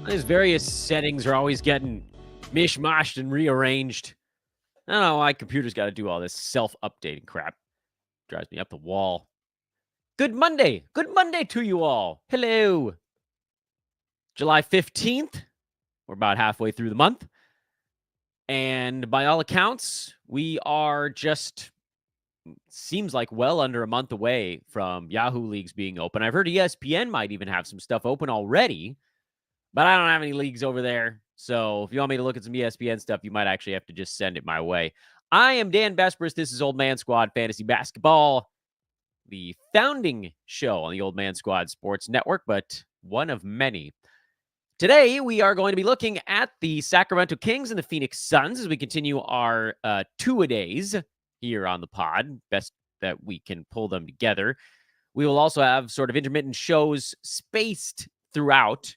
These various settings are always getting mishmashed and rearranged. I don't know why computers got to do all this self-updating crap. Drives me up the wall. Good Monday. Good Monday to you all. Hello. July 15th. We're about halfway through the month. And by all accounts, we are just, seems like well under a month away from Yahoo leagues being open. I've heard ESPN might even have some stuff open already, but I don't have any leagues over there. So if you want me to look at some ESPN stuff, you might actually have to just send it my way. I am Dan Besbris. This is Old Man Squad Fantasy Basketball, the founding show on the Old Man Squad Sports Network, but one of many. Today, we are going to be looking at the Sacramento Kings and the Phoenix Suns as we continue our two-a-days here on the pod. Best that we can pull them together. We will also have sort of intermittent shows spaced throughout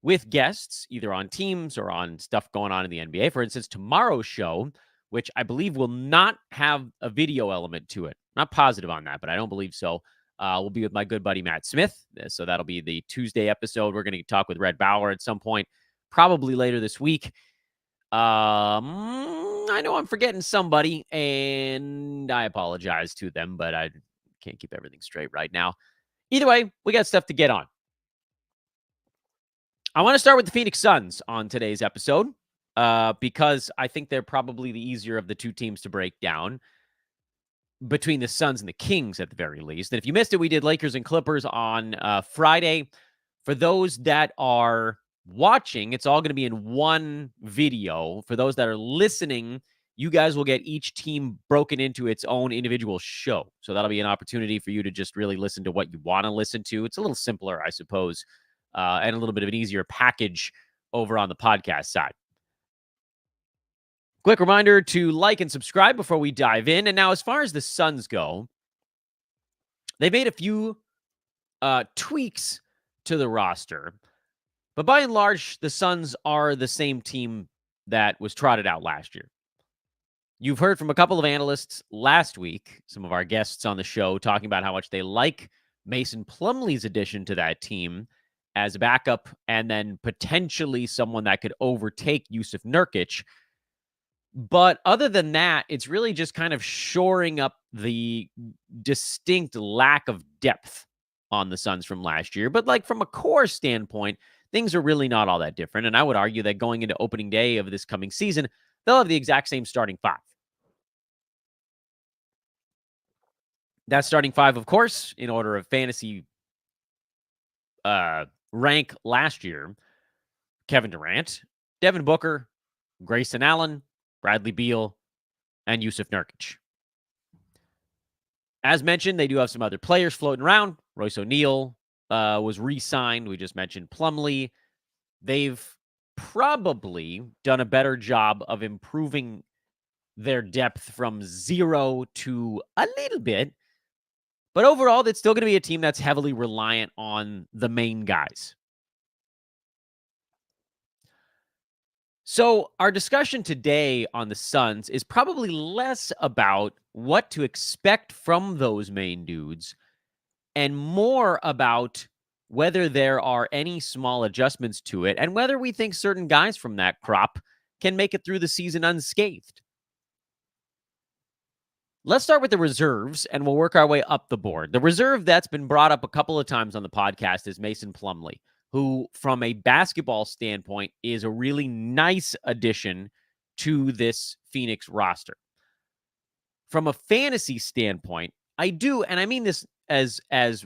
with guests, either on teams or on stuff going on in the NBA. For instance, tomorrow's show, which I believe will not have a video element to it. Not positive on that, but I don't believe so. We'll be with my good buddy Matt Smith. So that'll be the Tuesday episode. We're going to talk with Red Bauer at some point, probably later this week. I know I'm forgetting somebody, and I apologize to them, but I can't keep everything straight right now. Either way, we got stuff to get on. I want to start with the Phoenix Suns on today's episode because I think they're probably the easier of the two teams to break down, between the Suns and the Kings at the very least. And if you missed it, we did Lakers and Clippers on Friday. For those that are watching, it's all going to be in one video. For those that are listening, you guys will get each team broken into its own individual show. So that'll be an opportunity for you to just really listen to what you want to listen to. It's a little simpler, I suppose, and a little bit of an easier package over on the podcast side. Quick reminder to like and subscribe before we dive in. And now, as far as the Suns go, they made a few tweaks to the roster. But by and large, the Suns are the same team that was trotted out last year. You've heard from a couple of analysts last week, some of our guests on the show, talking about how much they like Mason Plumlee's addition to that team as a backup and then potentially someone that could overtake Jusuf Nurkic. But other than that, it's really just kind of shoring up the distinct lack of depth on the Suns from last year. But like from a core standpoint, things are really not all that different. And I would argue that going into opening day of this coming season, they'll have the exact same starting five. That starting five, of course, in order of fantasy rank last year: Kevin Durant, Devin Booker, Grayson Allen, Bradley Beal, and Jusuf Nurkic. As mentioned, they do have some other players floating around. Royce O'Neal was re-signed. We just mentioned Plumlee. They've probably done a better job of improving their depth from 0 to a little bit. But overall, it's still going to be a team that's heavily reliant on the main guys. So our discussion today on the Suns is probably less about what to expect from those main dudes and more about whether there are any small adjustments to it and whether we think certain guys from that crop can make it through the season unscathed. Let's start with the reserves, and we'll work our way up the board. The reserve that's been brought up a couple of times on the podcast is Mason Plumlee, who, from a basketball standpoint, is a really nice addition to this Phoenix roster. From a fantasy standpoint, I do, and I mean this as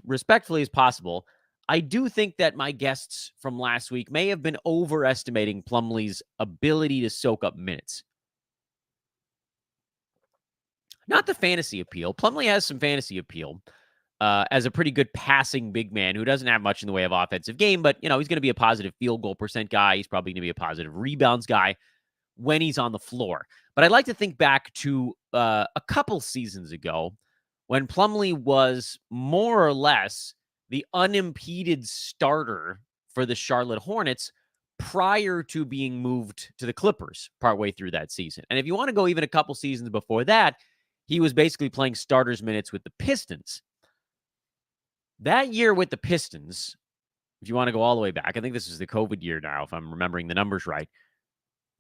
respectfully as possible, I do think that my guests from last week may have been overestimating Plumlee's ability to soak up minutes. Not the fantasy appeal. Plumlee has some fantasy appeal as a pretty good passing big man who doesn't have much in the way of offensive game, but, he's going to be a positive field goal percent guy. He's probably going to be a positive rebounds guy when he's on the floor. But I'd like to think back to a couple seasons ago when Plumlee was more or less the unimpeded starter for the Charlotte Hornets prior to being moved to the Clippers partway through that season. And if you want to go even a couple seasons before that, he was basically playing starters minutes with the Pistons. That year with the Pistons, if you want to go all the way back, I think this is the COVID year now, if I'm remembering the numbers right.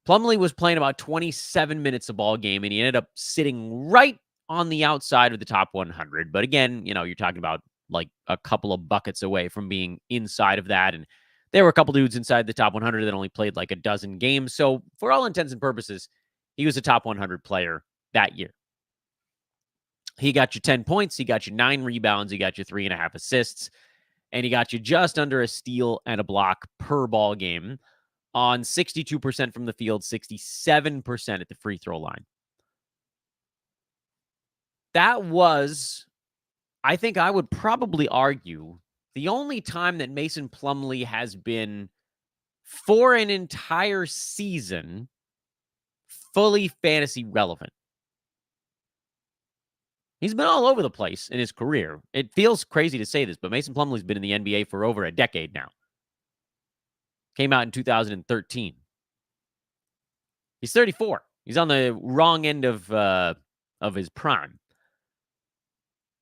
Plumlee was playing about 27 minutes a ball game, and he ended up sitting right on the outside of the top 100. But again, you're talking about like a couple of buckets away from being inside of that. And there were a couple dudes inside the top 100 that only played like a dozen games. So for all intents and purposes, he was a top 100 player that year. He got you 10 points. He got you 9 rebounds. He got you 3.5 assists. And he got you just under a steal and a block per ball game on 62% from the field, 67% at the free throw line. That was, I think I would probably argue, the only time that Mason Plumlee has been, for an entire season, fully fantasy relevant. He's been all over the place in his career. It feels crazy to say this, but Mason Plumlee's been in the NBA for over a decade now. Came out in 2013. He's 34. He's on the wrong end of his prime.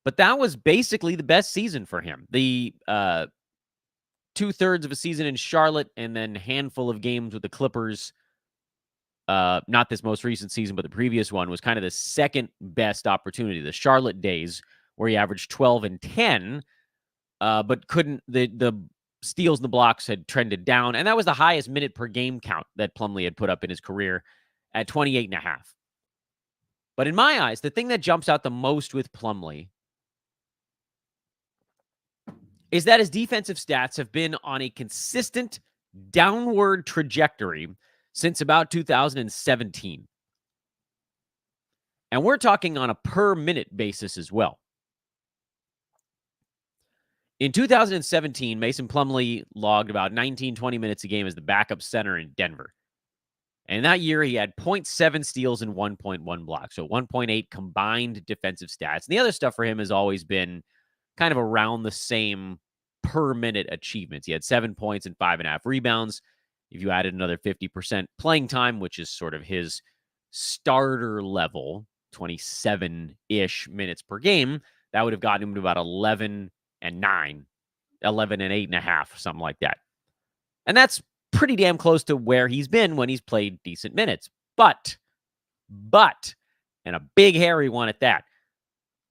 But that was basically the best season for him. The 2/3 of a season in Charlotte and then handful of games with the Clippers. Not this most recent season, but the previous one was kind of the second best opportunity. The Charlotte days where he averaged 12 and 10, but couldn't, the steals and the blocks had trended down. And that was the highest minute per game count that Plumlee had put up in his career at 28.5. But in my eyes, the thing that jumps out the most with Plumlee is that his defensive stats have been on a consistent downward trajectory since about 2017. And we're talking on a per minute basis as well. In 2017, Mason Plumlee logged about 19, 20 minutes a game as the backup center in Denver. And that year, he had 0.7 steals and 1.1 blocks. So 1.8 combined defensive stats. And the other stuff for him has always been kind of around the same per minute achievements. He had 7 points and 5.5 rebounds. If you added another 50% playing time, which is sort of his starter level, 27-ish minutes per game, that would have gotten him to about 11 and 9, 11 and 8.5, something like that. And that's pretty damn close to where he's been when he's played decent minutes. But, and a big hairy one at that,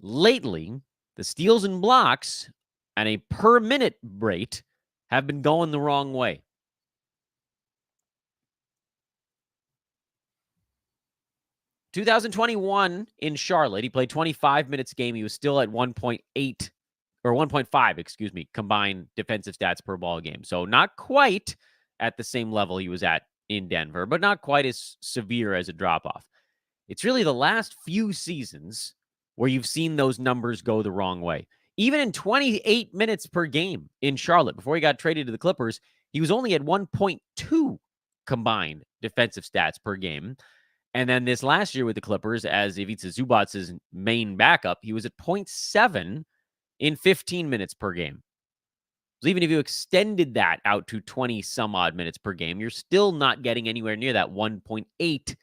lately, the steals and blocks and a per minute rate have been going the wrong way. In 2021 in Charlotte, he played 25 minutes a game. He was still at 1.8 or 1.5, combined defensive stats per ball game. So not quite at the same level he was at in Denver, but not quite as severe as a drop-off. It's really the last few seasons where you've seen those numbers go the wrong way. Even in 28 minutes per game in Charlotte, before he got traded to the Clippers, he was only at 1.2 combined defensive stats per game. And then this last year with the Clippers, as Ivica Zubac's main backup, he was at 0.7 in 15 minutes per game. So even if you extended that out to 20 some odd minutes per game, you're still not getting anywhere near that 1.8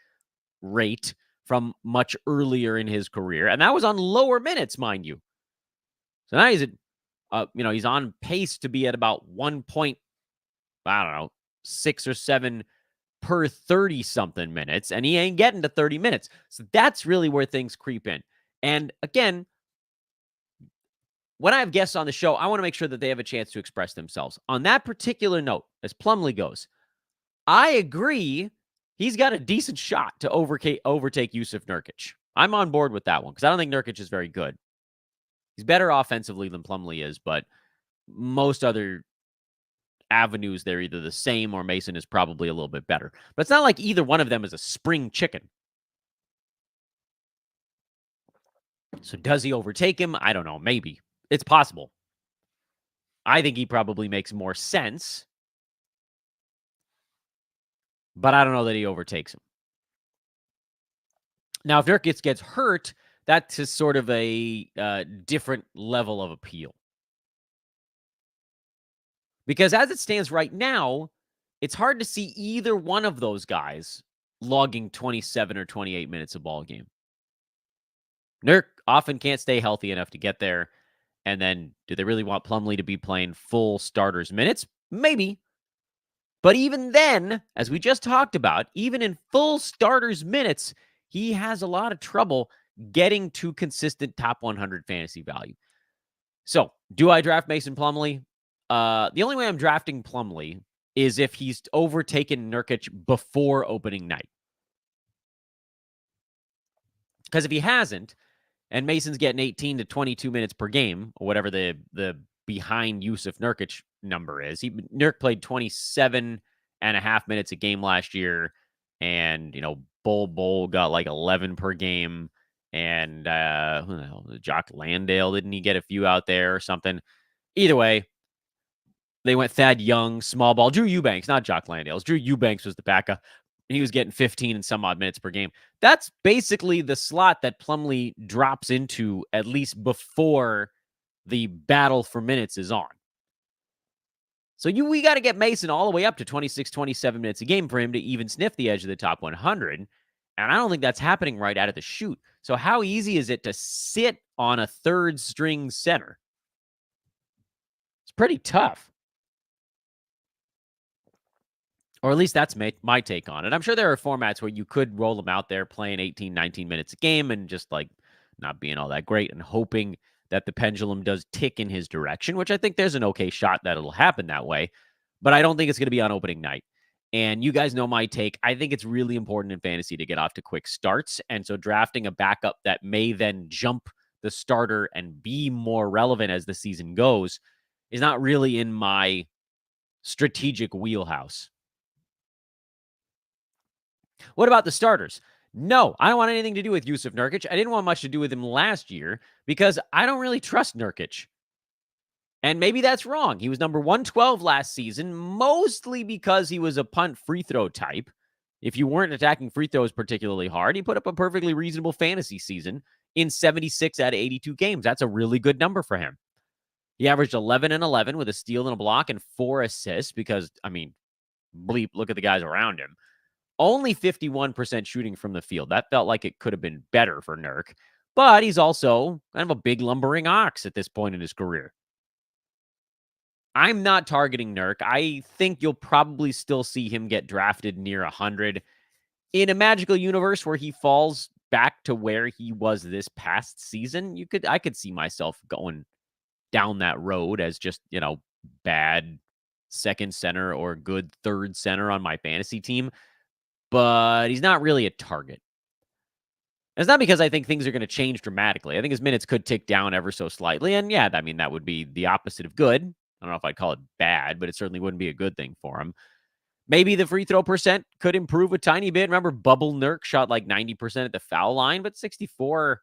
rate from much earlier in his career. And that was on lower minutes, mind you. So now he's at, he's on pace to be at about 6 or 7 per 30-something minutes, and he ain't getting to 30 minutes. So that's really where things creep in. And again, when I have guests on the show, I want to make sure that they have a chance to express themselves. On that particular note, as Plumlee goes, I agree he's got a decent shot to overtake Yusuf Nurkic. I'm on board with that one because I don't think Nurkic is very good. He's better offensively than Plumlee is, but most other avenues, they're either the same or Mason is probably a little bit better. But it's not like either one of them is a spring chicken. So does he overtake him? I don't know. Maybe. It's possible. I think he probably makes more sense. But I don't know that he overtakes him. Now, if Nurkic gets hurt, that's just sort of a different level of appeal. Because as it stands right now, it's hard to see either one of those guys logging 27 or 28 minutes a ball game. Nurk often can't stay healthy enough to get there. And then do they really want Plumlee to be playing full starters minutes? Maybe. But even then, as we just talked about, even in full starters minutes, he has a lot of trouble getting to consistent top 100 fantasy value. So, do I draft Mason Plumlee? The only way I'm drafting Plumlee is if he's overtaken Nurkic before opening night. Because if he hasn't, and Mason's getting 18 to 22 minutes per game, or whatever the behind Yusuf Nurkic number is. Nurk played 27 and a half minutes a game last year, and Bol got like 11 per game, and who the hell, Jock Landale, didn't he get a few out there or something? Either way, they went Thad Young, small ball, Drew Eubanks, not Jock Landale. Drew Eubanks was the backup. He was getting 15 and some odd minutes per game. That's basically the slot that Plumlee drops into, at least before the battle for minutes is on. So we got to get Mason all the way up to 26, 27 minutes a game for him to even sniff the edge of the top 100. And I don't think that's happening right out of the chute. So how easy is it to sit on a third string center? It's pretty tough. Or at least that's my take on it. I'm sure there are formats where you could roll him out there playing 18, 19 minutes a game and just like not being all that great and hoping that the pendulum does tick in his direction, which I think there's an okay shot that it'll happen that way. But I don't think it's going to be on opening night. And you guys know my take. I think it's really important in fantasy to get off to quick starts. And so drafting a backup that may then jump the starter and be more relevant as the season goes is not really in my strategic wheelhouse. What about the starters? No, I don't want anything to do with Yusuf Nurkic. I didn't want much to do with him last year because I don't really trust Nurkic. And maybe that's wrong. He was number 112 last season, mostly because he was a punt free throw type. If you weren't attacking free throws particularly hard, he put up a perfectly reasonable fantasy season in 76 out of 82 games. That's a really good number for him. He averaged 11 and 11 with a steal and a block and 4 assists because, bleep, look at the guys around him. Only 51% shooting from the field. That felt like it could have been better for Nurk. But he's also kind of a big lumbering ox at this point in his career. I'm not targeting Nurk. I think you'll probably still see him get drafted near 100. In a magical universe where he falls back to where he was this past season, I could see myself going down that road as just, bad second center or good third center on my fantasy team. But he's not really a target. It's not because I think things are going to change dramatically. I think his minutes could tick down ever so slightly. And yeah, that would be the opposite of good. I don't know if I'd call it bad, but it certainly wouldn't be a good thing for him. Maybe the free throw percent could improve a tiny bit. Remember, Bubble Nurk shot like 90% at the foul line, but 64,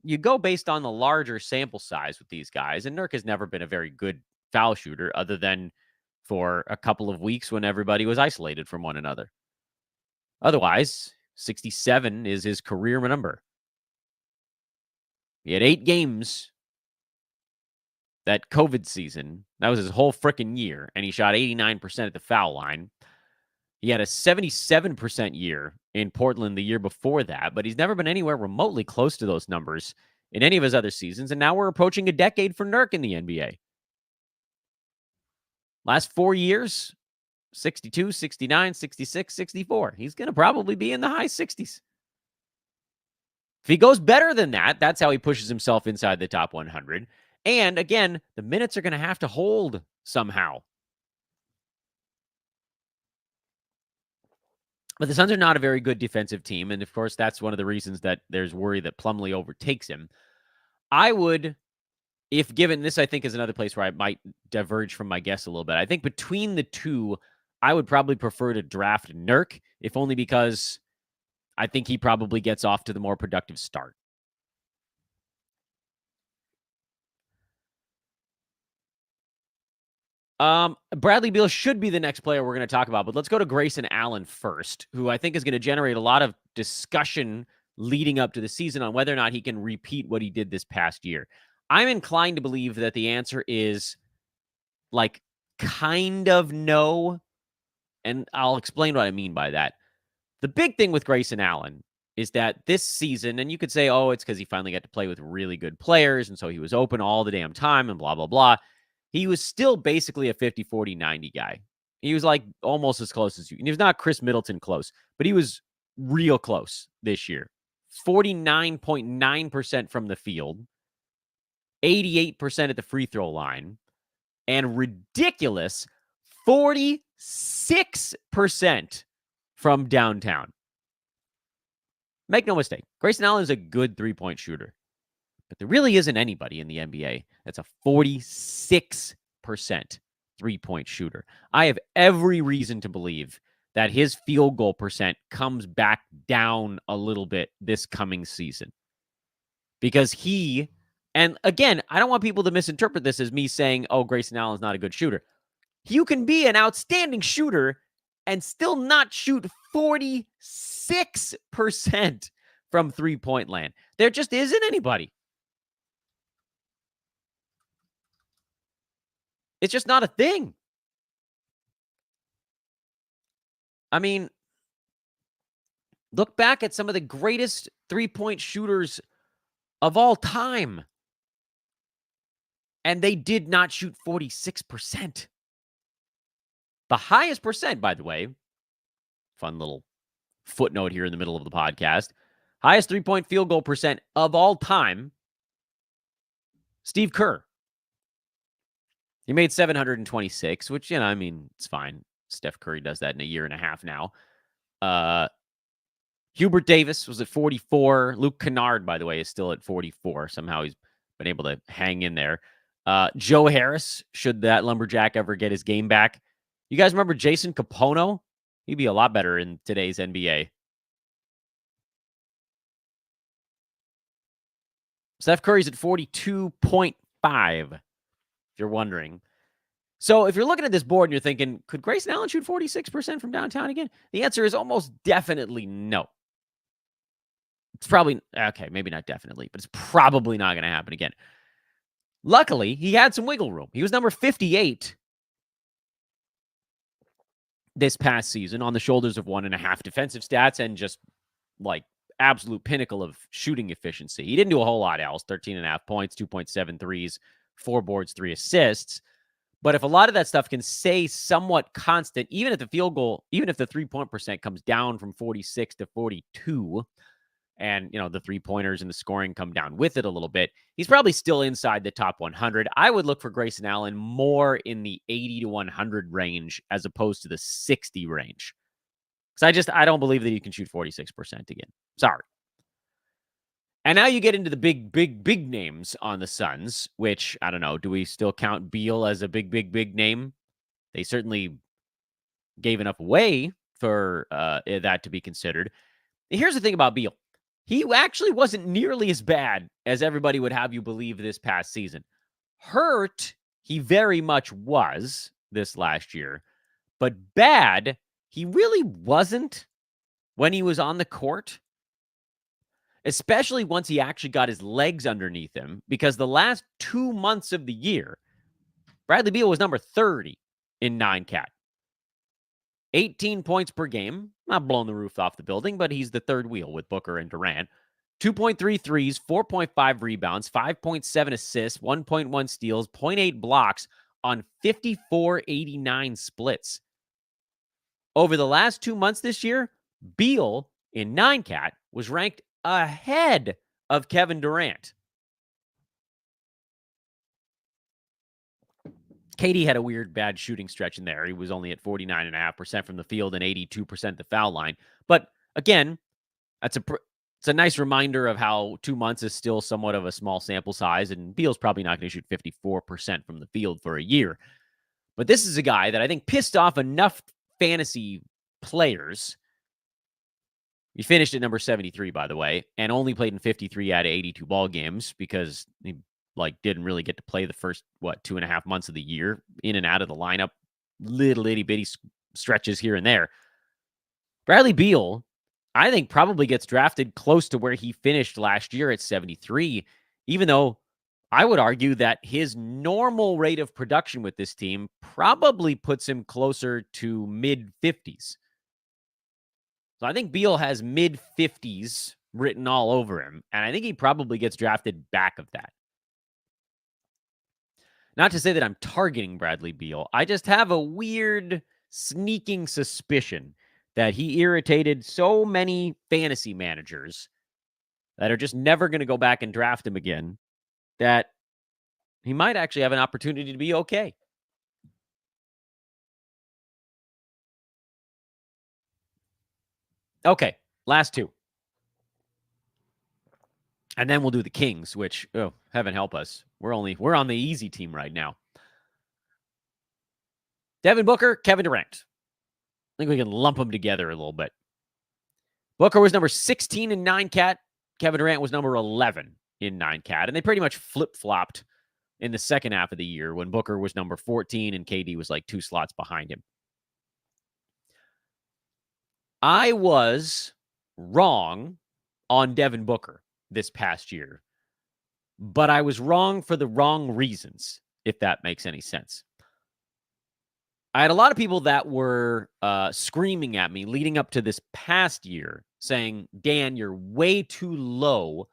you go based on the larger sample size with these guys. And Nurk has never been a very good foul shooter other than for a couple of weeks when everybody was isolated from one another. Otherwise, 67 is his career number. He had 8 games that COVID season. That was his whole freaking year, and he shot 89% at the foul line. He had a 77% year in Portland the year before that, but he's never been anywhere remotely close to those numbers in any of his other seasons, and now we're approaching a decade for Nurk in the NBA. Last 4 years, 62, 69, 66, 64. He's going to probably be in the high 60s. If he goes better than that, that's how he pushes himself inside the top 100. And again, the minutes are going to have to hold somehow. But the Suns are not a very good defensive team. And of course, that's one of the reasons that there's worry that Plumlee overtakes him. I would, if given this, I think is another place where I might diverge from my guess a little bit. I think between the two, I would probably prefer to draft Nurk, if only because I think he probably gets off to the more productive start. Bradley Beal should be the next player we're going to talk about, but let's go to Grayson Allen first, who I think is going to generate a lot of discussion leading up to the season on whether or not he can repeat what he did this past year. I'm inclined to believe that the answer is like kind of no, and I'll explain what I mean by that. The big thing with Grayson Allen is that this season, and you could say, oh, it's because he finally got to play with really good players, and so he was open all the damn time and blah, blah, blah. he was still basically a 50, 40, 90 guy. He was like almost as close as you. And he was not Chris Middleton close, but he was real close this year. 49.9% from the field, 88% at the free throw line, and ridiculous 46% from downtown. Make no mistake, Grayson Allen is a good three-point shooter, but there really isn't anybody in the NBA that's a 46% three-point shooter. I have every reason to believe that his field goal percent comes back down a little bit this coming season. Because and again, I don't want people to misinterpret this as me saying, oh, Grayson Allen's not a good shooter. You can be an outstanding shooter and still not shoot 46% from three-point land. There just isn't anybody. It's just not a thing. I mean, look back at some of the greatest three-point shooters of all time, and they did not shoot 46%. The highest percent, by the way, fun little footnote here in the middle of the podcast, highest three-point field goal percent of all time, Steve Kerr. He made 726, which, I mean, it's fine. Steph Curry does that in a year and a half now. Hubert Davis was at 44. Luke Kennard, by the way, is still at 44. Somehow he's been able to hang in there. Joe Harris, should that lumberjack ever get his game back. You guys remember Jason Capono? He'd be a lot better in today's NBA. Steph Curry's at 42.5, if you're wondering. So if you're looking at this board and you're thinking, could Grayson Allen shoot 46% from downtown again? The answer is almost definitely no. It's probably, okay, maybe not definitely, but it's probably not going to happen again. Luckily, he had some wiggle room. He was number 58 this past season on the shoulders of 1.5 defensive stats and just like absolute pinnacle of shooting efficiency. He didn't do a whole lot else. 13.5 points, 2.7 threes, 4 boards, 3 assists. But if a lot of that stuff can stay somewhat constant, even if the field goal, even if the three-point percent comes down from 46 to 42, and, the three-pointers and the scoring come down with it a little bit, he's probably still inside the top 100. I would look for Grayson Allen more in the 80 to 100 range as opposed to the 60 range. Because I don't believe that he can shoot 46% again. Sorry. And now you get into the big names on the Suns, which, I don't know, do we still count Beal as a big name? They certainly gave enough away for that to be considered. Here's the thing about Beal. He actually wasn't nearly as bad as everybody would have you believe this past season. Hurt, he very much was this last year. But bad, he really wasn't when he was on the court. Especially once he actually got his legs underneath him. Because the last 2 months of the year, Bradley Beal was number 30 in 9-cat. 18 points per game. Not blowing the roof off the building, but he's the third wheel with Booker and Durant. 2.3 threes, 4.5 rebounds, 5.7 assists, 1.1 steals, 0.8 blocks on 54-89 splits. Over the last 2 months this year, Beal in 9-cat was ranked ahead of Kevin Durant. KD had a weird bad shooting stretch in there. He was only at 49.5% from the field and 82% the foul line. But again, it's a nice reminder of how 2 months is still somewhat of a small sample size, and Beal's probably not going to shoot 54% from the field for a year. But this is a guy that I think pissed off enough fantasy players. He finished at number 73, by the way, and only played in 53 out of 82 ball games because he didn't really get to play the first, 2.5 months of the year, in and out of the lineup, little itty bitty stretches here and there. Bradley Beal, I think, probably gets drafted close to where he finished last year at 73, even though I would argue that his normal rate of production with this team probably puts him closer to mid-50s. So I think Beal has mid-50s written all over him, and I think he probably gets drafted back of that. Not to say that I'm targeting Bradley Beal. I just have a weird, sneaking suspicion that he irritated so many fantasy managers that are just never going to go back and draft him again that he might actually have an opportunity to be okay. Okay, last two. And then we'll do the Kings, which, oh, heaven help us. We're on the easy team right now. Devin Booker, Kevin Durant. I think we can lump them together a little bit. Booker was number 16 in 9-cat. Kevin Durant was number 11 in 9-cat. And they pretty much flip-flopped in the second half of the year when Booker was number 14 and KD was like 2 slots behind him. I was wrong on Devin Booker this past year, but I was wrong for the wrong reasons, if that makes any sense. I had a lot of people that were screaming at me leading up to this past year saying, Dan, you're way too low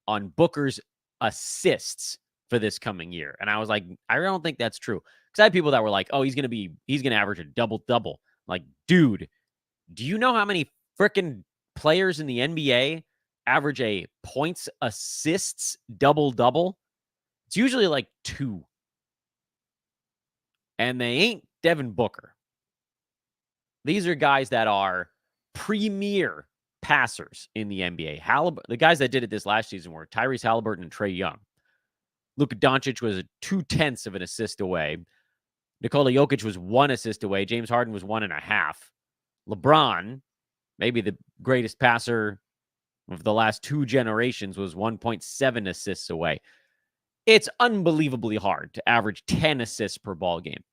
on Booker's assists for this coming year. And I was like, I don't think that's true. Because I had people that were like, oh, he's going to average a double-double. Like, dude, do you know how many freaking players in the NBA average a points, assists, double-double? It's usually like 2. And they ain't Devin Booker. These are guys that are premier passers in the NBA. The guys that did it this last season were Tyrese Halliburton and Trae Young. Luka Doncic was 0.2 of an assist away. Nikola Jokic was 1 assist away. James Harden was 1.5. LeBron, maybe the greatest passer of the last 2 generations, was 1.7 assists away. It's unbelievably hard to average 10 assists per ball game.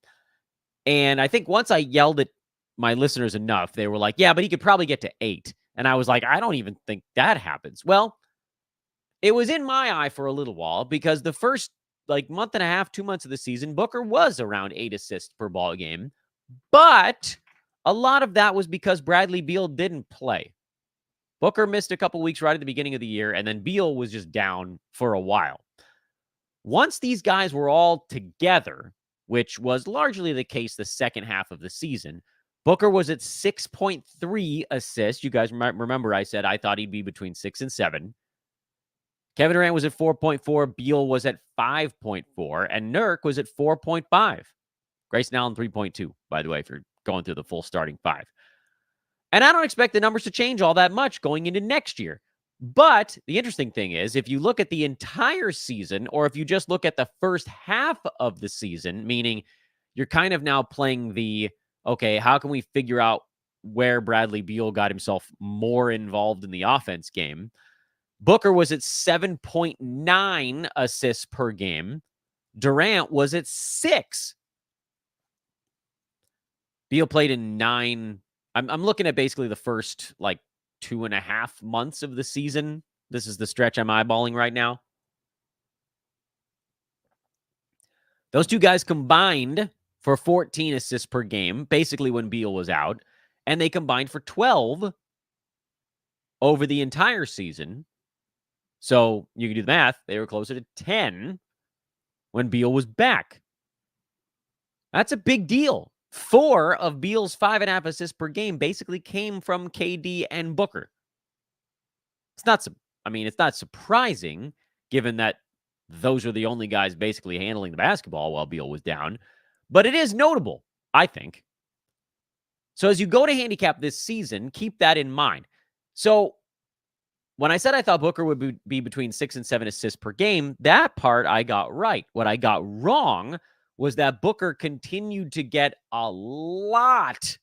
And I think once I yelled at my listeners enough, they were like, yeah, but he could probably get to 8. And I was like, I don't even think that happens. Well, it was in my eye for a little while because the first month and a half, 2 months of the season, Booker was around 8 assists per ball game. But a lot of that was because Bradley Beal didn't play. Booker missed a couple weeks right at the beginning of the year, and then Beal was just down for a while. Once these guys were all together, which was largely the case the second half of the season, Booker was at 6.3 assists. You guys might remember I said I thought he'd be between 6 and 7. Kevin Durant was at 4.4. Beal was at 5.4. And Nurk was at 4.5. Grayson Allen, 3.2, by the way, if you're going through the full starting 5. And I don't expect the numbers to change all that much going into next year. But the interesting thing is, if you look at the entire season, or if you just look at the first half of the season, meaning you're kind of now playing the, okay, how can we figure out where Bradley Beal got himself more involved in the offense game? Booker was at 7.9 assists per game. Durant was at 6. Beal played in 9. I'm looking at basically the first 2.5 months of the season. This is the stretch I'm eyeballing right now. Those two guys combined for 14 assists per game, basically when Beal was out, and they combined for 12 over the entire season. So you can do the math. They were closer to 10 when Beal was back. That's a big deal. 4 of Beal's 5.5 assists per game basically came from KD and Booker. It's not surprising given that those are the only guys basically handling the basketball while Beal was down, but it is notable, I think. So as you go to handicap this season, keep that in mind. So when I said I thought Booker would be between 6 and 7 assists per game, that part I got right. What I got wrong was that Booker continued to get a lot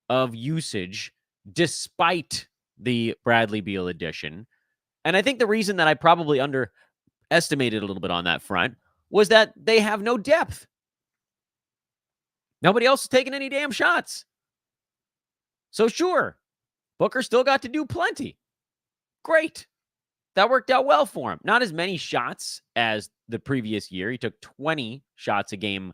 of usage despite the Bradley Beal addition. And I think the reason that I probably underestimated a little bit on that front was that they have no depth. Nobody else is taking any damn shots. So sure, Booker still got to do plenty. Great. That worked out well for him. Not as many shots as the previous year. He took 20 shots a game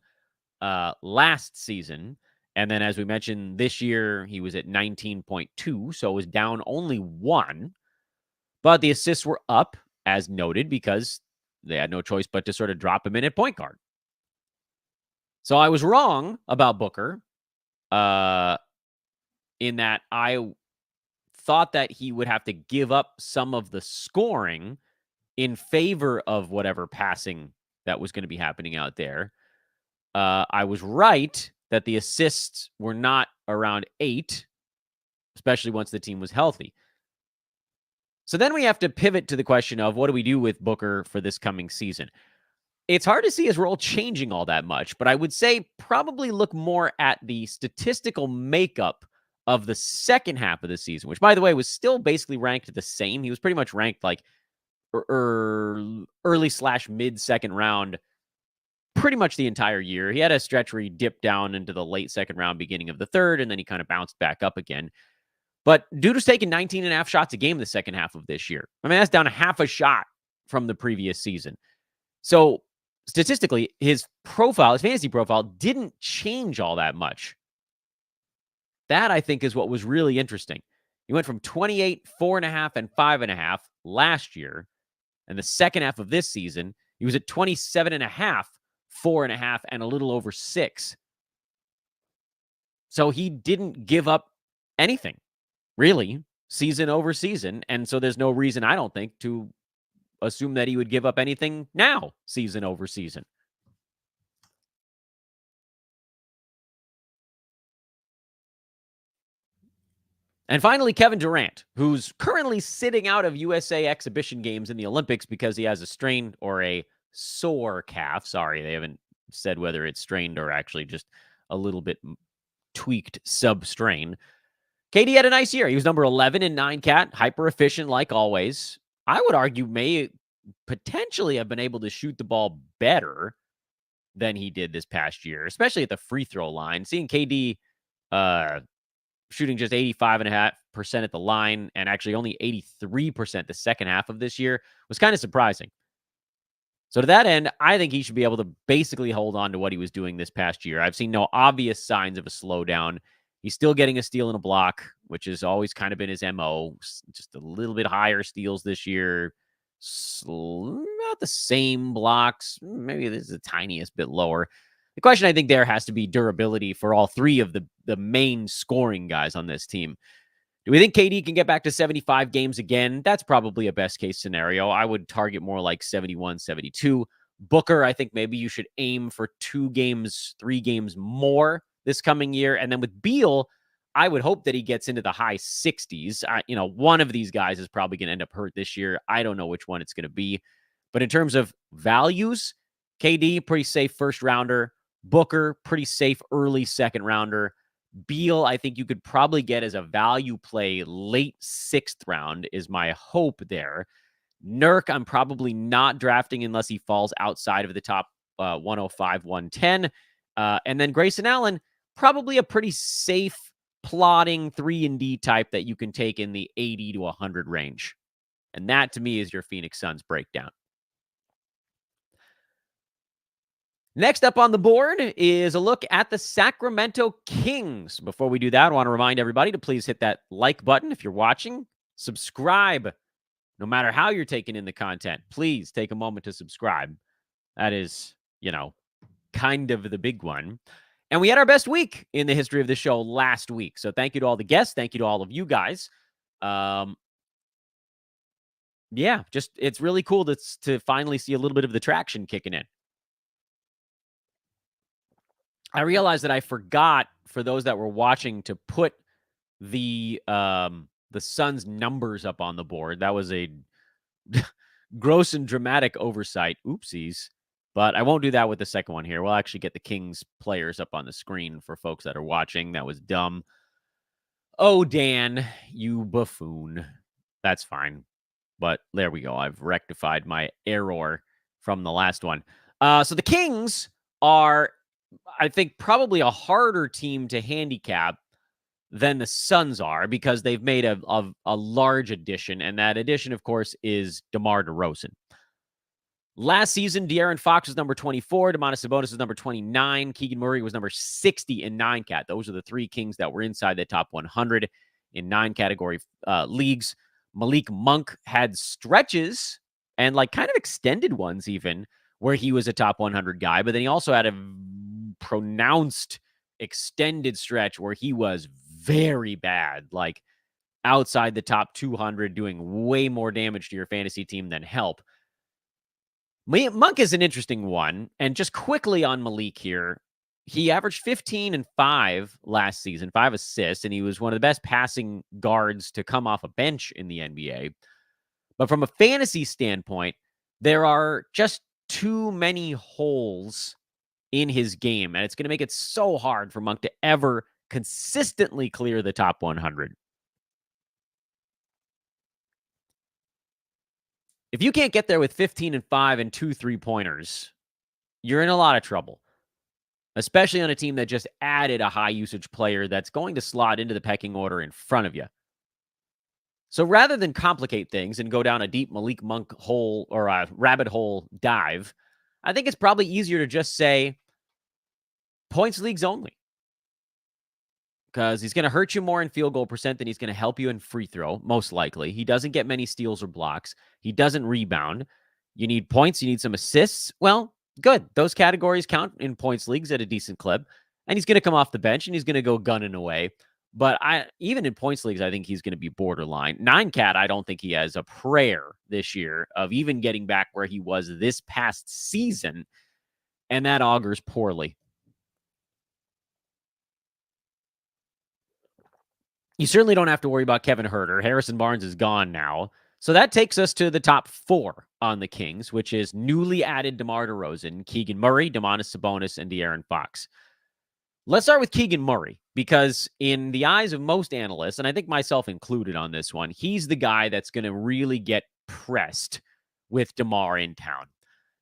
last season. And then, as we mentioned, this year he was at 19.2, so it was down only 1. But the assists were up, as noted, because they had no choice but to sort of drop him in at point guard. So I was wrong about Booker in that I thought that he would have to give up some of the scoring in favor of whatever passing that was going to be happening out there. I was right that the assists were not around 8, especially once the team was healthy. So then we have to pivot to the question of what do we do with Booker for this coming season? It's hard to see his role changing all that much, but I would say probably look more at the statistical makeup of the second half of the season, which, by the way, was still basically ranked the same. He was pretty much ranked like early/mid second round pretty much the entire year. He had a stretch where he dipped down into the late second round, beginning of the third, and then he kind of bounced back up again. But dude was taking 19 and a half shots a game in the second half of this year. I mean, that's down a half a shot from the previous season. So statistically, his fantasy profile, didn't change all that much. That, I think, is what was really interesting. He went from 28, 4.5, and 5.5 last year. And the second half of this season, he was at 27.5, 4.5, and a little over 6. So he didn't give up anything, really, season over season. And so there's no reason, I don't think, to assume that he would give up anything now, season over season. And finally, Kevin Durant, who's currently sitting out of USA exhibition games in the Olympics because he has a strained or a sore calf. Sorry, they haven't said whether it's strained or actually just a little bit tweaked sub-strain. KD had a nice year. He was number 11 in 9-cat, hyper efficient like always. I would argue may potentially have been able to shoot the ball better than he did this past year, especially at the free throw line. Seeing KD shooting just 85.5% at the line and actually only 83% the second half of this year was kind of surprising. So to that end, I think he should be able to basically hold on to what he was doing this past year. I've seen no obvious signs of a slowdown. He's still getting a steal and a block, which has always kind of been his MO. Just a little bit higher steals this year. Not the same blocks. Maybe this is the tiniest bit lower. The question, I think, there has to be durability for all three of the main scoring guys on this team. Do we think KD can get back to 75 games again? That's probably a best-case scenario. I would target more like 71, 72. Booker, I think maybe you should aim for 2 games, 3 games more this coming year. And then with Beal, I would hope that he gets into the high 60s. One of these guys is probably going to end up hurt this year. I don't know which one it's going to be. But in terms of values, KD, pretty safe first rounder. Booker, pretty safe early second rounder. Beal, I think you could probably get as a value play late 6th round is my hope there. Nurk, I'm probably not drafting unless he falls outside of the top 105, 110. And then Grayson Allen, probably a pretty safe plotting 3-and-D type that you can take in the 80 to 100 range. And that, to me, is your Phoenix Suns breakdown. Next up on the board is a look at the Sacramento Kings. Before we do that, I want to remind everybody to please hit that like button if you're watching. Subscribe. No matter how you're taking in the content, please take a moment to subscribe. That is, kind of the big one. And we had our best week in the history of the show last week. So thank you to all the guests. Thank you to all of you guys. It's really cool to finally see a little bit of the traction kicking in. I realized that I forgot, for those that were watching, to put the Suns numbers up on the board. That was a gross and dramatic oversight. Oopsies. But I won't do that with the second one here. We'll actually get the Kings players up on the screen for folks that are watching. That was dumb. Oh, Dan, you buffoon. That's fine. But there we go. I've rectified my error from the last one. So the Kings are, I think, probably a harder team to handicap than the Suns are because they've made a large addition, and that addition, of course, is DeMar DeRozan. Last season, De'Aaron Fox was number 24, Domantas Sabonis was number 29, Keegan Murray was number 60 in 9-cat. Those are the 3 Kings that were inside the top 100 in 9-category leagues. Malik Monk had stretches and kind of extended ones even, where he was a top 100 guy, but then he also had a pronounced extended stretch where he was very bad, like outside the top 200, doing way more damage to your fantasy team than help. Monk is an interesting one. And just quickly on Malik here, he averaged 15 and 5 last season, 5 assists, and he was one of the best passing guards to come off a bench in the NBA. But from a fantasy standpoint, there are just too many holes in his game, and it's going to make it so hard for Monk to ever consistently clear the top 100. If you can't get there with 15 and 5 and 2 3-pointers, you're in a lot of trouble, especially on a team that just added a high usage player that's going to slot into the pecking order in front of you. So rather than complicate things and go down a deep Malik Monk hole or a rabbit hole dive, I think it's probably easier to just say points leagues only, because he's going to hurt you more in field goal percent than he's going to help you in free throw, most likely. He doesn't get many steals or blocks. He doesn't rebound. You need points. You need some assists. Well, good. Those categories count in points leagues at a decent clip. And he's going to come off the bench and he's going to go gunning away. But even in points leagues, I think he's going to be borderline. 9-cat, I don't think he has a prayer this year of even getting back where he was this past season. And that augurs poorly. You certainly don't have to worry about Kevin Huerter. Harrison Barnes is gone now. So that takes us to the top 4 on the Kings, which is newly added DeMar DeRozan, Keegan Murray, Domantas Sabonis, and De'Aaron Fox. Let's start with Keegan Murray, because in the eyes of most analysts, and I think myself included on this one, he's the guy that's going to really get pressed with DeMar in town.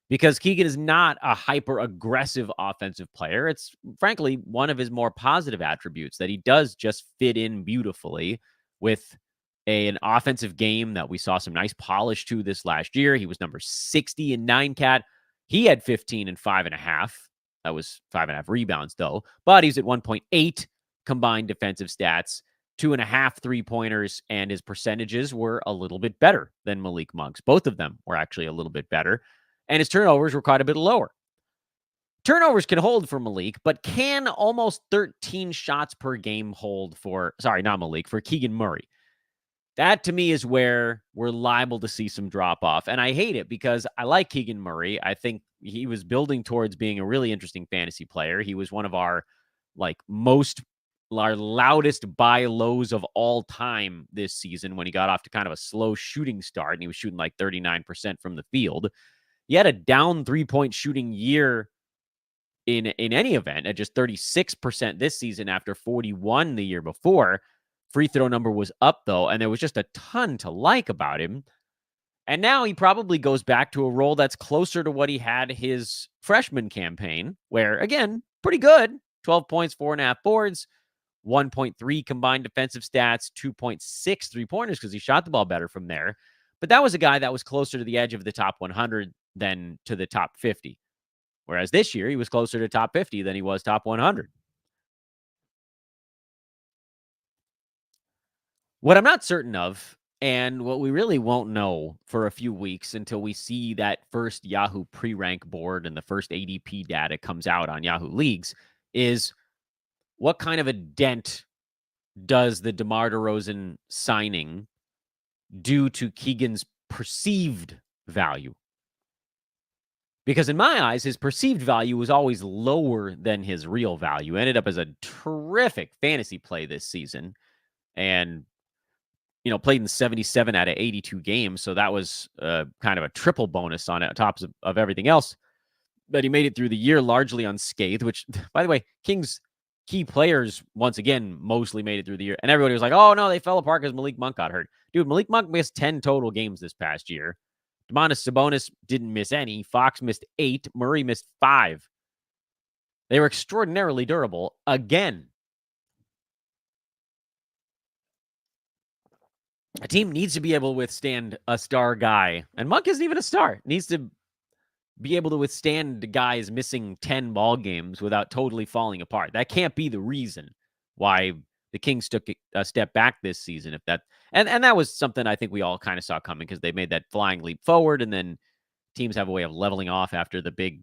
Because Keegan is not a hyper-aggressive offensive player. It's, frankly, one of his more positive attributes, that he does just fit in beautifully with an offensive game that we saw some nice polish to this last year. He was number 60 in 9-cat. He had 15 and 5.5. That was 5.5 rebounds, though. But he's at 1.8 combined defensive stats, 2.5 3-pointers, and his percentages were a little bit better than Malik Monk's. Both of them were actually a little bit better. And his turnovers were quite a bit lower. Turnovers can hold for Malik, but can almost 13 shots per game hold for, for Keegan Murray. That, to me, is where we're liable to see some drop-off. And I hate it, because I like Keegan Murray. I think he was building towards being a really interesting fantasy player. He was one of our loudest buy lows of all time this season, when he got off to kind of a slow shooting start, and he was shooting like 39% from the field. He had a down 3-point shooting year in any event at just 36% this season after 41 the year before. Free throw number was up, though, and there was just a ton to like about him. And now he probably goes back to a role that's closer to what he had his freshman campaign, where, again, pretty good. 12 points, 4.5 boards, 1.3 combined defensive stats, 2.6 3-pointers, because he shot the ball better from there. But that was a guy that was closer to the edge of the top 100 than to the top 50. Whereas this year, he was closer to top 50 than he was top 100. What I'm not certain of, and what we really won't know for a few weeks until we see that first Yahoo pre-rank board and the first ADP data comes out on Yahoo Leagues, is what kind of a dent does the DeMar DeRozan signing do to Keegan's perceived value? Because in my eyes, his perceived value was always lower than his real value. Ended up as a terrific fantasy play this season. And, played in 77 out of 82 games. So that was kind of a triple bonus on it, on top of everything else. But he made it through the year largely unscathed, which, by the way, Kings' key players, once again, mostly made it through the year. And everybody was like, oh, no, they fell apart because Malik Monk got hurt. Dude, Malik Monk missed 10 total games this past year. Domantas Sabonis didn't miss any. Fox missed 8. Murray missed 5. They were extraordinarily durable again. A team needs to be able to withstand a star guy. And Monk isn't even a star. Needs to be able to withstand guys missing 10 ball games without totally falling apart. That can't be the reason why the Kings took a step back this season. And that was something I think we all kind of saw coming, because they made that flying leap forward and then teams have a way of leveling off after the big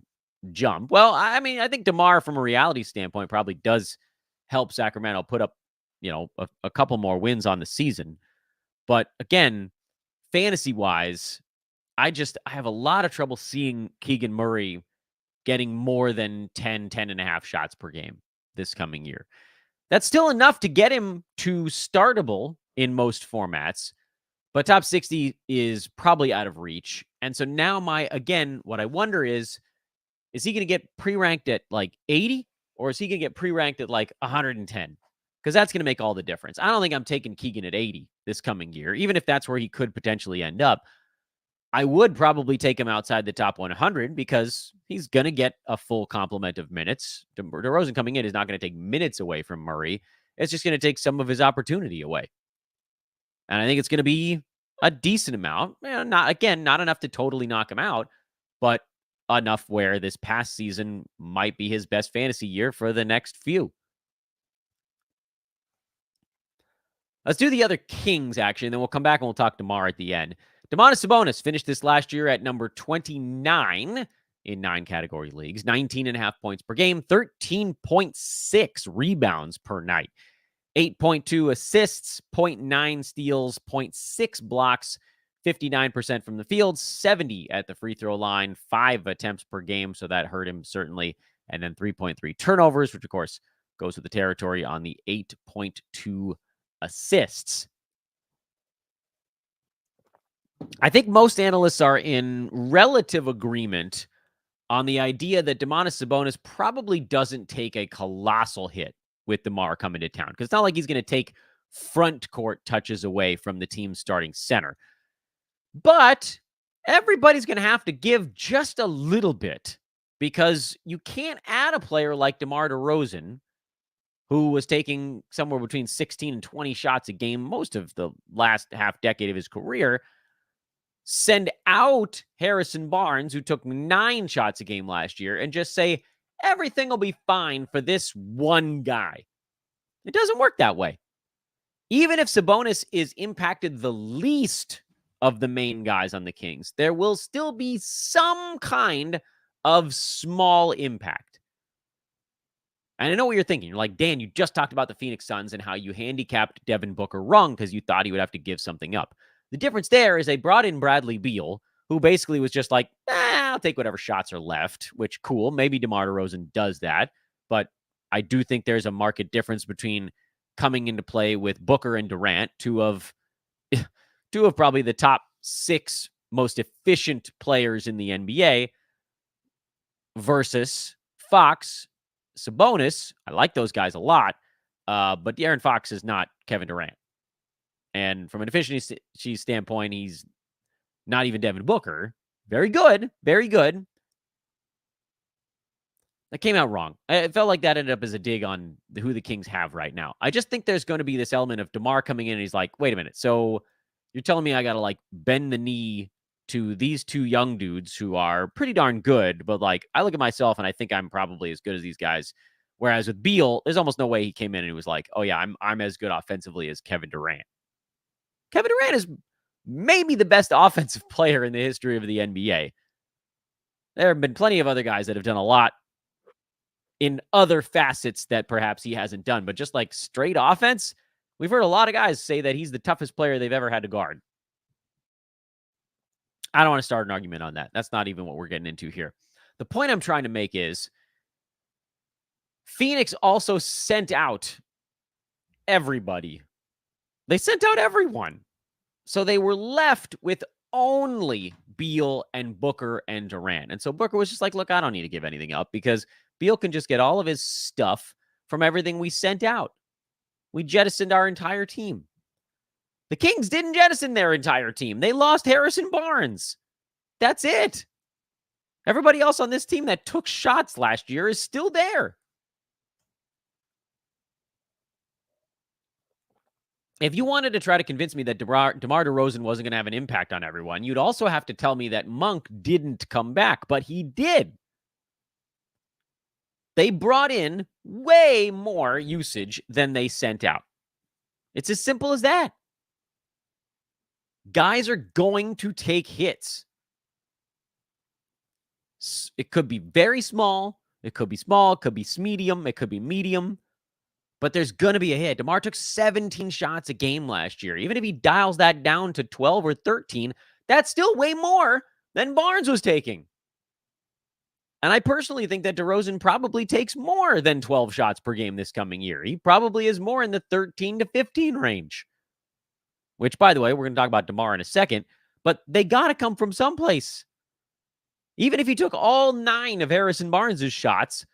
jump. Well, I mean, I think DeMar, from a reality standpoint, probably does help Sacramento put up, a couple more wins on the season. But again, fantasy-wise, I have a lot of trouble seeing Keegan Murray getting more than 10 and a half shots per game this coming year. That's still enough to get him to startable in most formats, but top 60 is probably out of reach. And so now what I wonder is he going to get pre-ranked at like 80, or is he going to get pre-ranked at like 110? Because that's going to make all the difference. I don't think I'm taking Keegan at 80 this coming year, even if that's where he could potentially end up. I would probably take him outside the top 100 because he's going to get a full complement of minutes. DeRozan coming in is not going to take minutes away from Murray. It's just going to take some of his opportunity away. And I think it's going to be a decent amount. Not enough to totally knock him out, but enough where this past season might be his best fantasy year for the next few. Let's do the other Kings, actually, and then we'll come back and we'll talk DeMar at the end. Domantas Sabonis finished this last year at number 29 in 9 category leagues, 19.5 points per game, 13.6 rebounds per night, 8.2 assists, 0.9 steals, 0.6 blocks, 59% from the field, 70 at the free throw line, 5 attempts per game, so that hurt him certainly, and then 3.3 turnovers, which of course goes with the territory on the 8.2 assists. I think most analysts are in relative agreement on the idea that Domantas Sabonis probably doesn't take a colossal hit with DeMar coming to town, because it's not like he's going to take front court touches away from the team's starting center. But everybody's going to have to give just a little bit, because you can't add a player like DeMar DeRozan, who was taking somewhere between 16 and 20 shots a game most of the last half decade of his career, send out Harrison Barnes, who took 9 shots a game last year, and just say, everything will be fine for this one guy. It doesn't work that way. Even if Sabonis is impacted the least of the main guys on the Kings, there will still be some kind of small impact. And I know what you're thinking. You're like, Dan, you just talked about the Phoenix Suns and how you handicapped Devin Booker wrong because you thought he would have to give something up. The difference there is they brought in Bradley Beal, who basically was just like, I'll take whatever shots are left, which, cool. Maybe DeMar DeRozan does that. But I do think there's a marked difference between coming into play with Booker and Durant, two of probably the top 6 most efficient players in the NBA, versus Fox, Sabonis. I like those guys a lot, but De'Aaron Fox is not Kevin Durant. And from an efficiency standpoint, he's not even Devin Booker. Very good. Very good. That came out wrong. It felt like that ended up as a dig on who the Kings have right now. I just think there's going to be this element of DeMar coming in and he's like, wait a minute. So you're telling me I got to like bend the knee to these 2 young dudes who are pretty darn good, but like I look at myself and I think I'm probably as good as these guys. Whereas with Beal, there's almost no way he came in and he was like, oh yeah, I'm as good offensively as Kevin Durant. Kevin Durant is maybe the best offensive player in the history of the NBA. There have been plenty of other guys that have done a lot in other facets that perhaps he hasn't done, but just like straight offense, we've heard a lot of guys say that he's the toughest player they've ever had to guard. I don't want to start an argument on that. That's not even what we're getting into here. The point I'm trying to make is Phoenix also sent out everybody. They sent out everyone. So they were left with only Beal and Booker and Durant. And so Booker was just like, look, I don't need to give anything up because Beal can just get all of his stuff from everything we sent out. We jettisoned our entire team. The Kings didn't jettison their entire team. They lost Harrison Barnes. That's it. Everybody else on this team that took shots last year is still there. If you wanted to try to convince me that DeMar DeRozan wasn't going to have an impact on everyone, you'd also have to tell me that Monk didn't come back, but he did. They brought in way more usage than they sent out. It's as simple as that. Guys are going to take hits. It could be very small. It could be small. It could be medium. It could be medium. But there's going to be a hit. DeMar took 17 shots a game last year. Even if he dials that down to 12 or 13, that's still way more than Barnes was taking. And I personally think that DeRozan probably takes more than 12 shots per game this coming year. He probably is more in the 13 to 15 range. Which, by the way, we're going to talk about DeMar in a second. But they got to come from someplace. Even if he took all 9 of Harrison Barnes' shots,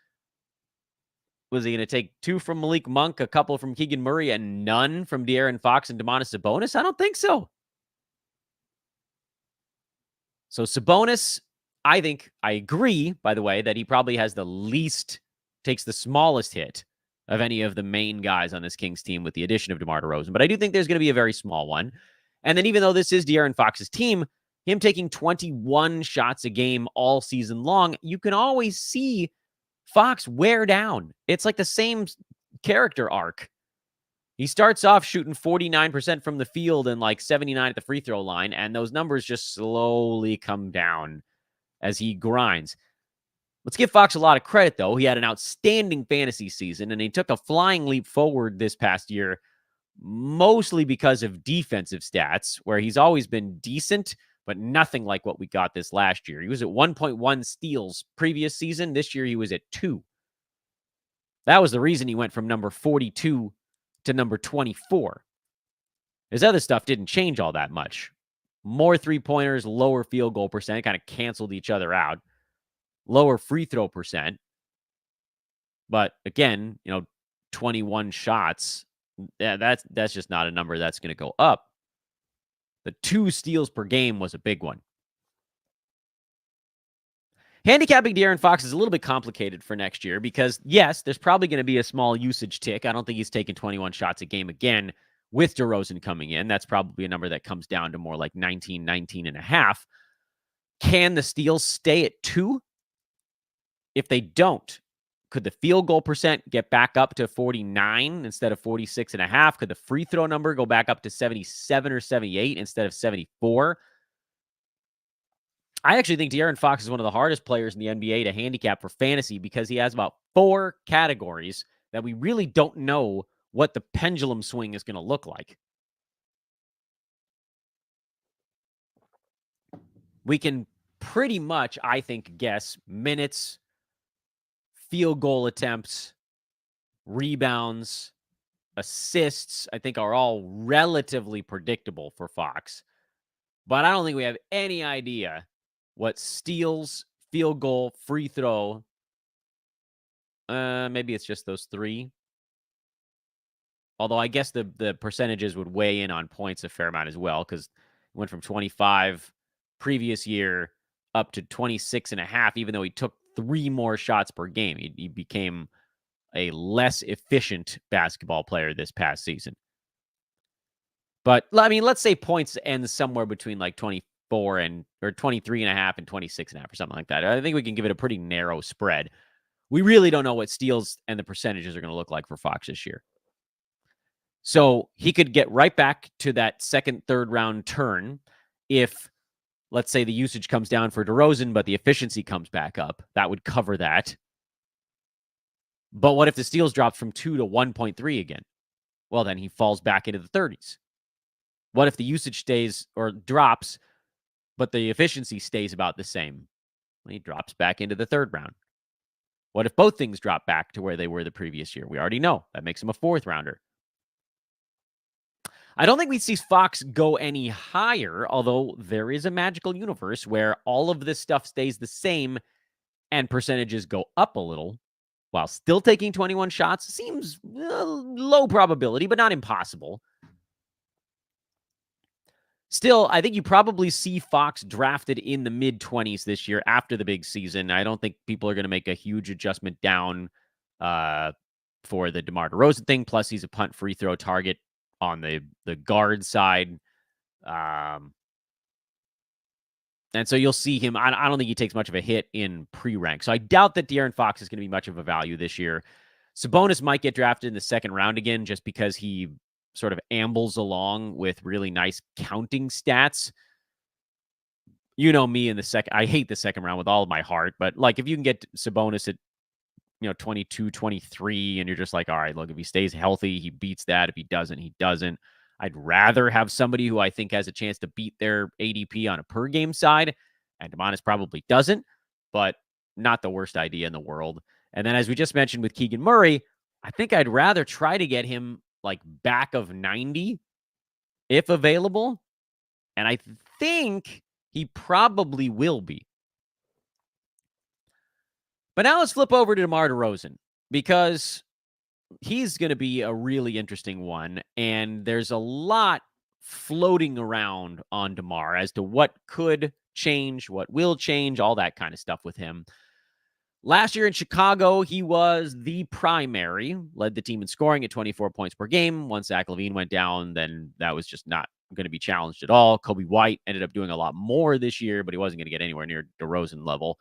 was he going to take 2 from Malik Monk, a couple from Keegan Murray, and none from De'Aaron Fox and Domantas Sabonis? I don't think so. So Sabonis, I agree, by the way, that he probably has takes the smallest hit of any of the main guys on this Kings team with the addition of DeMar DeRozan. But I do think there's going to be a very small one. And then even though this is De'Aaron Fox's team, him taking 21 shots a game all season long, you can always see Fox wear down. It's like the same character arc. He starts off shooting 49% from the field and like 79 at the free throw line, and those numbers just slowly come down as he grinds. Let's give Fox a lot of credit, though. He had an outstanding fantasy season, and he took a flying leap forward this past year, mostly because of defensive stats, where he's always been decent, but nothing like what we got this last year. He was at 1.1 steals previous season. This year, he was at 2. That was the reason he went from number 42 to number 24. His other stuff didn't change all that much. More three-pointers, lower field goal percent, kind of canceled each other out. Lower free throw percent. But again, 21 shots, that's just not a number that's going to go up. The 2 steals per game was a big one. Handicapping De'Aaron Fox is a little bit complicated for next year because, yes, there's probably going to be a small usage tick. I don't think he's taking 21 shots a game again with DeRozan coming in. That's probably a number that comes down to more like 19 and a half. Can the steals stay at 2? If they don't, could the field goal percent get back up to 49 instead of 46 and a half? Could the free throw number go back up to 77 or 78 instead of 74? I actually think De'Aaron Fox is one of the hardest players in the NBA to handicap for fantasy because he has about 4 categories that we really don't know what the pendulum swing is going to look like. We can pretty much, I think, guess minutes, field goal attempts, rebounds, assists, I think are all relatively predictable for Fox. But I don't think we have any idea what steals, field goal, free throw, maybe it's just those 3. Although I guess the percentages would weigh in on points a fair amount as well because it went from 25 previous year up to 26 and a half, even though he took 3 more shots per game. He became a less efficient basketball player this past season. But, I mean, let's say points end somewhere between like 24 or 23 and a half and 26 and a half or something like that. I think we can give it a pretty narrow spread. We really don't know what steals and the percentages are going to look like for Fox this year. So he could get right back to that second, third round turn if, let's say, the usage comes down for DeRozan, but the efficiency comes back up. That would cover that. But what if the steals drops from 2 to 1.3 again? Well, then he falls back into the 30s. What if the usage stays or drops, but the efficiency stays about the same? Well, he drops back into the 3rd round. What if both things drop back to where they were the previous year? We already know. That makes him a 4th rounder. I don't think we see Fox go any higher, although there is a magical universe where all of this stuff stays the same and percentages go up a little while still taking 21 shots. Seems low probability, but not impossible. Still, I think you probably see Fox drafted in the mid-20s this year after the big season. I don't think people are going to make a huge adjustment down for the DeMar DeRozan thing. Plus, he's a punt free throw target on the guard side. And so you'll see him. I don't think he takes much of a hit in pre-rank. So I doubt that De'Aaron Fox is going to be much of a value this year. Sabonis might get drafted in the 2nd round again just because he sort of ambles along with really nice counting stats. You know me in the second. I hate the second round with all of my heart, but like if you can get Sabonis at 22, 23, and you're just like, all right, look, if he stays healthy, he beats that. If he doesn't, he doesn't. I'd rather have somebody who I think has a chance to beat their ADP on a per game side, and Domantas probably doesn't, but not the worst idea in the world. And then as we just mentioned with Keegan Murray, I think I'd rather try to get him like back of 90 if available. And I think he probably will be. But now let's flip over to DeMar DeRozan because he's going to be a really interesting one. And there's a lot floating around on DeMar as to what could change, what will change, all that kind of stuff with him. Last year in Chicago, he was the primary, led the team in scoring at 24 points per game. Once Zach LaVine went down, then that was just not going to be challenged at all. Kobe White ended up doing a lot more this year, but he wasn't going to get anywhere near DeRozan level.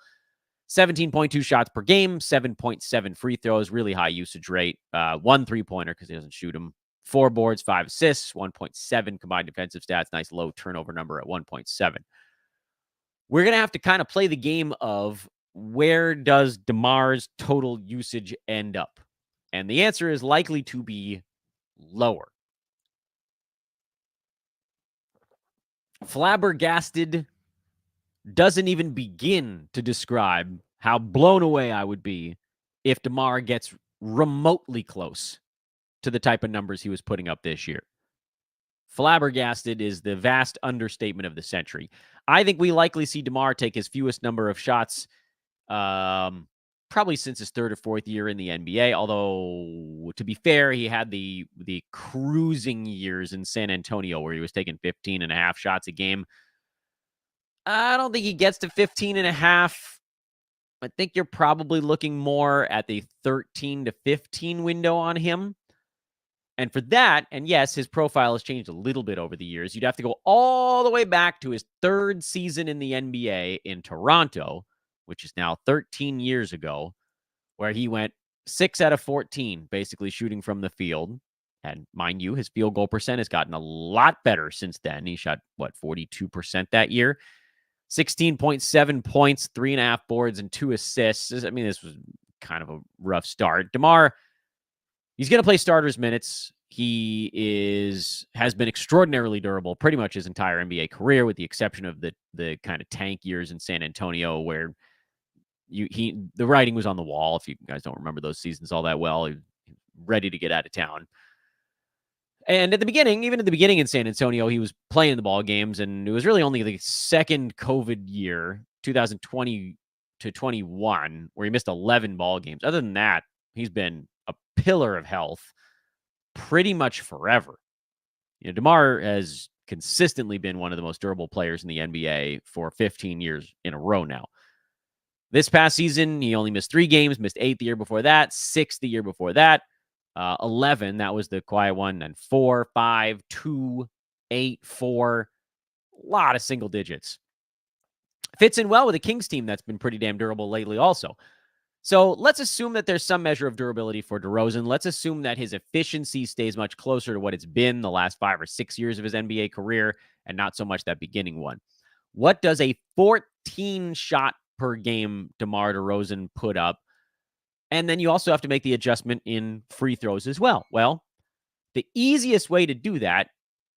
17.2 shots per game, 7.7 free throws, really high usage rate. 1 3-pointer because he doesn't shoot them. 4 boards, 5 assists, 1.7 combined defensive stats. Nice low turnover number at 1.7. We're going to have to kind of play the game of where does DeMar's total usage end up? And the answer is likely to be lower. Flabbergasted doesn't even begin to describe how blown away I would be if DeMar gets remotely close to the type of numbers he was putting up this year. Flabbergasted is the vast understatement of the century. I think we likely see DeMar take his fewest number of shots probably since his 3rd or 4th year in the NBA, although, to be fair, he had the cruising years in San Antonio where he was taking 15 and a half shots a game. I don't think he gets to 15 and a half. I think you're probably looking more at the 13 to 15 window on him. And for that, and yes, his profile has changed a little bit over the years. You'd have to go all the way back to his 3rd season in the NBA in Toronto, which is now 13 years ago, where he went 6 out of 14, basically shooting from the field. And mind you, his field goal percent has gotten a lot better since then. He shot, 42% that year? 16.7 points, 3.5 boards, and 2 assists. I mean, this was kind of a rough start. DeMar, he's going to play starters minutes. He has been extraordinarily durable pretty much his entire NBA career, with the exception of the kind of tank years in San Antonio where the writing was on the wall. If you guys don't remember those seasons all that well, he was ready to get out of town. And at the beginning, even at the beginning in San Antonio, he was playing the ball games, and it was really only the second COVID year, 2020 to 21, where he missed 11 ball games. Other than that, he's been a pillar of health pretty much forever. DeMar has consistently been one of the most durable players in the NBA for 15 years in a row now. This past season, he only missed 3 games, missed 8 the year before that, 6 the year before that. 11, that was the quiet one, and 4, 5, 2, 8, 4. A lot of single digits. Fits in well with the Kings team that's been pretty damn durable lately also. So let's assume that there's some measure of durability for DeRozan. Let's assume that his efficiency stays much closer to what it's been the last 5 or 6 years of his NBA career, and not so much that beginning one. What does a 14 shot per game DeMar DeRozan put up? And then you also have to make the adjustment in free throws as well. Well, the easiest way to do that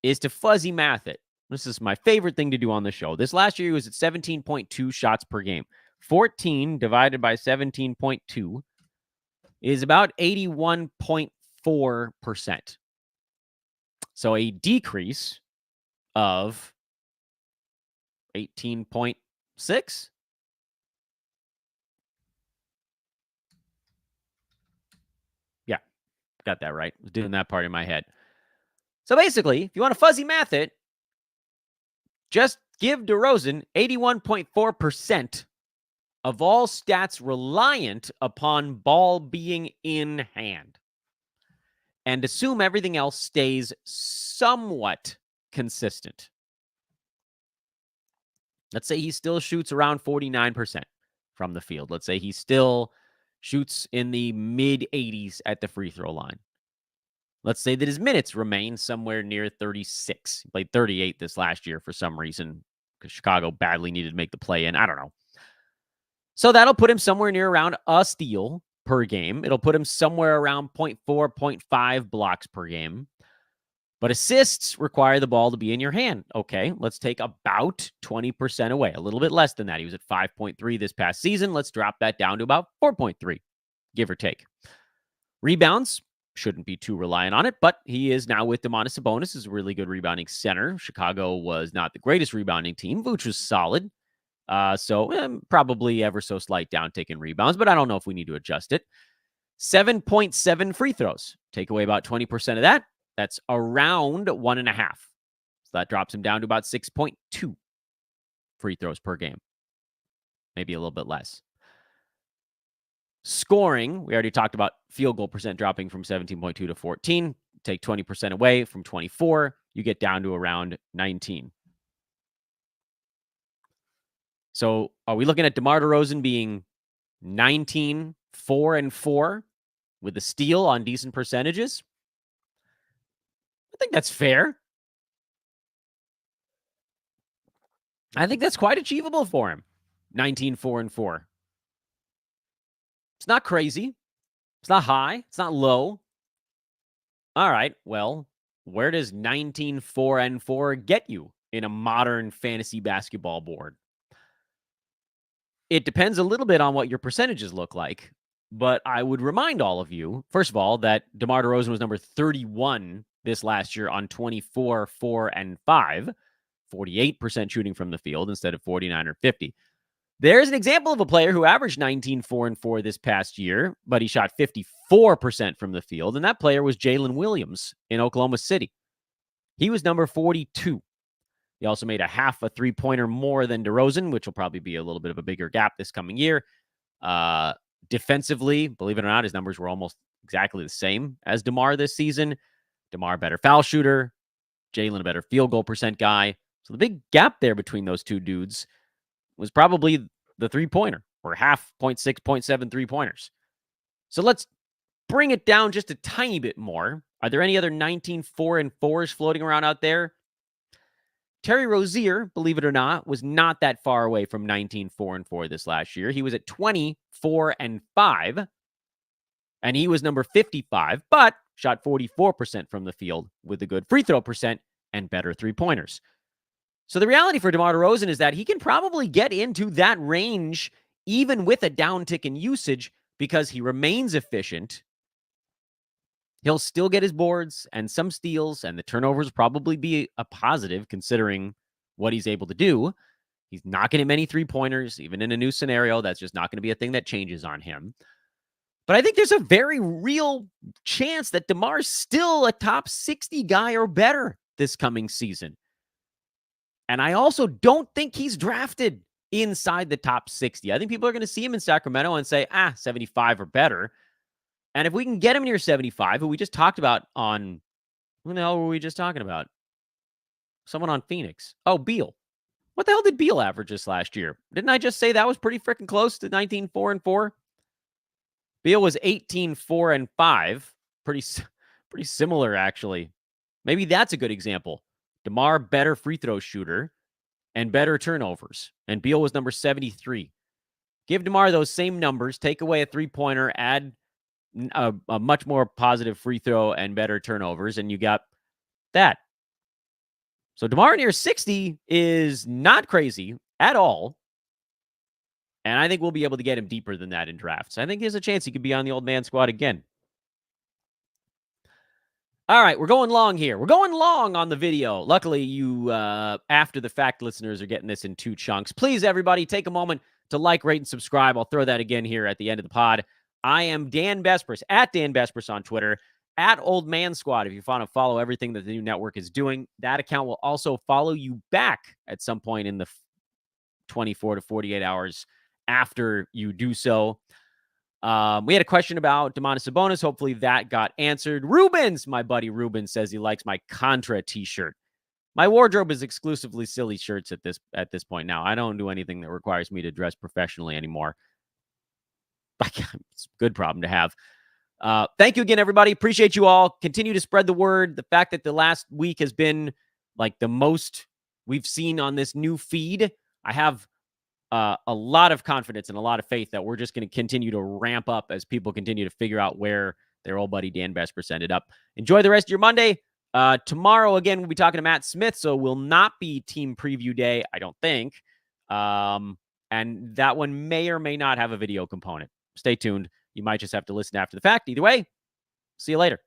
is to fuzzy math it. This is my favorite thing to do on the show. This last year, he was at 17.2 shots per game. 14 divided by 17.2 is about 81.4%. So a decrease of 18.6. Got that right. I was doing that part in my head. So basically, if you want to fuzzy math it, just give DeRozan 81.4% of all stats reliant upon ball being in hand, and assume everything else stays somewhat consistent. Let's say he still shoots around 49% from the field. Let's say he still shoots in the mid-80s at the free throw line. Let's say that his minutes remain somewhere near 36. He played 38 this last year for some reason because Chicago badly needed to make the play in. I don't know. So that'll put him somewhere near around a steal per game. It'll put him somewhere around 0.4, 0.5 blocks per game. But assists require the ball to be in your hand. Okay, let's take about 20% away, a little bit less than that. He was at 5.3 this past season. Let's drop that down to about 4.3, give or take. Rebounds, shouldn't be too reliant on it, but he is now with Domantas Sabonis, is a really good rebounding center. Chicago was not the greatest rebounding team, which was solid. So probably ever so slight downtick in rebounds, but I don't know if we need to adjust it. 7.7 free throws. Take away about 20% of that. That's around 1.5. So that drops him down to about 6.2 free throws per game. Maybe a little bit less. Scoring, we already talked about field goal percent dropping from 17.2 to 14. Take 20% away from 24, you get down to around 19. So are we looking at DeMar DeRozan being 19, 4, and 4 with a steal on decent percentages? I think that's fair. I think that's quite achievable for him. 19, 4, and 4. It's not crazy. It's not high. It's not low. All right. Well, where does 19, 4, and 4 get you in a modern fantasy basketball board? It depends a little bit on what your percentages look like. But I would remind all of you, first of all, that DeMar DeRozan was number 31 this last year on 24, 4, and 5, 48% shooting from the field instead of 49 or 50. There's an example of a player who averaged 19, 4, and 4 this past year, but he shot 54% from the field, and that player was Jalen Williams in Oklahoma City. He was number 42. He also made a half a three-pointer more than DeRozan, which will probably be a little bit of a bigger gap this coming year. Defensively, believe it or not, his numbers were almost exactly the same as DeMar this season. DeMar, better foul shooter. Jalen, a better field goal percent guy. So the big gap there between those two dudes was probably the three-pointer, or half 0.6, 0.7 three-pointers. So let's bring it down just a tiny bit more. Are there any other 19, 4, and 4s floating around out there? Terry Rozier, believe it or not, was not that far away from 19, 4, and 4 this last year. He was at 20, 4, and 5, and he was number 55, but shot 44% from the field with a good free throw percent and better three-pointers. So the reality for DeMar DeRozan is that he can probably get into that range even with a downtick in usage because he remains efficient. He'll still get his boards and some steals, and the turnovers probably be a positive considering what he's able to do. He's not going to hit many three-pointers, even in a new scenario. That's just not going to be a thing that changes on him. But I think there's a very real chance that DeMar's still a top 60 guy or better this coming season. And I also don't think he's drafted inside the top 60. I think people are going to see him in Sacramento and say, 75 or better. And if we can get him near 75, who we just talked about on, who the hell were we just talking about? Someone on Phoenix. Oh, Beal. What the hell did Beal average this last year? Didn't I just say that was pretty freaking close to 19, 4, and 4? Beal was 18, 4, and 5. Pretty similar, actually. Maybe that's a good example. DeMar, better free throw shooter and better turnovers. And Beal was number 73. Give DeMar those same numbers, take away a three-pointer, add a much more positive free throw and better turnovers, and you got that. So DeMar near 60 is not crazy at all. And I think we'll be able to get him deeper than that in drafts. I think there's a chance he could be on the old man squad again. All right, we're going long here. We're going long on the video. Luckily, you after the fact listeners are getting this in 2 chunks. Please, everybody, take a moment to like, rate, and subscribe. I'll throw that again here at the end of the pod. I am Dan Bespris, at Dan Bespris on Twitter, at Old Man Squad. If you want to follow everything that the new network is doing, that account will also follow you back at some point in the 24 to 48 hours after you do so. We had a question about Domantas Sabonis. Hopefully that got answered. Rubens, my buddy Rubens, says he likes my Contra t-shirt. My wardrobe is exclusively silly shirts at this point now. I don't do anything that requires me to dress professionally anymore. It's a good problem to have. Thank you again, everybody. Appreciate you all. Continue to spread the word. The fact that the last week has been like the most we've seen on this new feed. I have a lot of confidence and a lot of faith that we're just going to continue to ramp up as people continue to figure out where their old buddy Dan Besbris ended up. Enjoy the rest of your Monday. Tomorrow, again, we'll be talking to Matt Smith, so will not be team preview day, I don't think. And that one may or may not have a video component. Stay tuned. You might just have to listen after the fact. Either way, see you later.